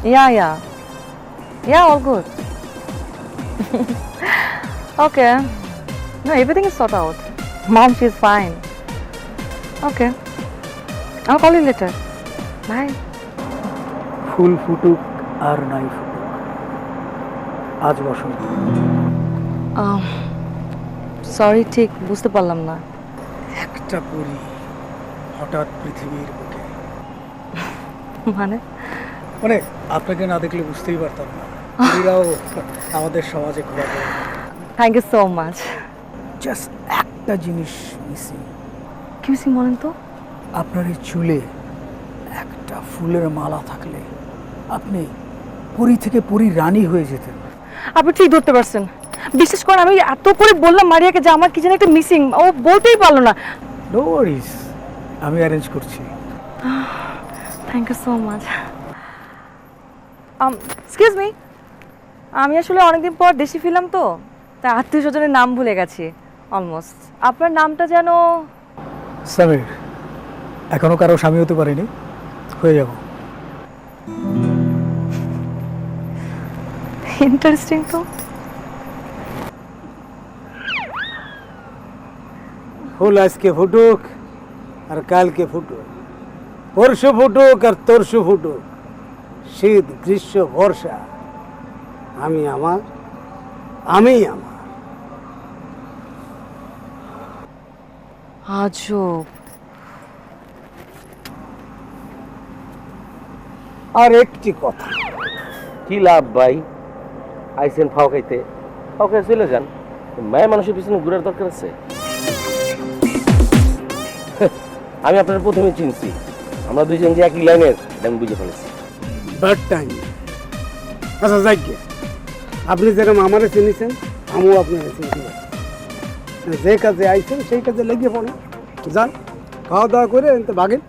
Yeah, all good. Okay. No, everything is sorted out. Mom, she's fine. Okay. I'll call you later. Bye. ফুল ফুটুক আর নাই ফুটুক, আজ বসন্ত। Sorry, ঠিক বুঝতে পারলাম না। একটা পরী হঠাৎ পৃথিবীর বুকে, মানে মানে আপনাকে না দেখলে বুঝতেই পারতাম না। পরীরাও আমাদের সমাজে ঘোরাঘুরি। Thank you so much. Just একটা জিনিস মিসিং। কি মিসিং বলেন তো? আপনার এই চুলে একটা ফুলের মালা থাকলে আপনি পরী থেকে পরী রানী হয়ে যেতেন। আপনি ঠিক ধরতে পারছেন। বিশেষ করে আমি এত করে বললাম মারিয়াকে যে আমার কি যেন একটা মিসিং, ও বলতেই পারলো না। নো ওয়ারিস, আমি অ্যারেঞ্জ করছি। Thank you so much. Excuse me, আমি আসলে অনেকদিন পর দেশে ফিরলাম তো, তাই আত্মীয় স্বজনের নাম ভুলে গেছি অলমোস্ট। আপনার নামটা যেন? সামির। এখনো কারো স্বামী হতে পারেনি, হয়ে যাব। ইন্টারেস্টিং তো। ফুল আজকে ফুটুক আর কালকে ফুটুক, পরশু ফুটুক আর তরশু ফুটুক, শীত গ্রীষ্ম বর্ষা, আমি আমার। আজব। আর একটি কথা, কি লাভ ভাই? আইসেন ফাও খাইতে, ফাও খাই চলে যান। মায়ের মানুষের পিছনে ঘুরার দরকার আছে? আমি আপনার প্রথমে চিনছি, আমরা দুইজন যে একই লাইনের, এটা আমি বুঝে ফেলেছি। But time. আচ্ছা যাই গে, আপনি যেরকম আমারে চিনিছেন, আমিও আপনারা চিনতে পারি। যে কাজে আইছেন সেই কাজে লেগে পড়েন, যান খাওয়া দাওয়া করে এনতে ভাগেন।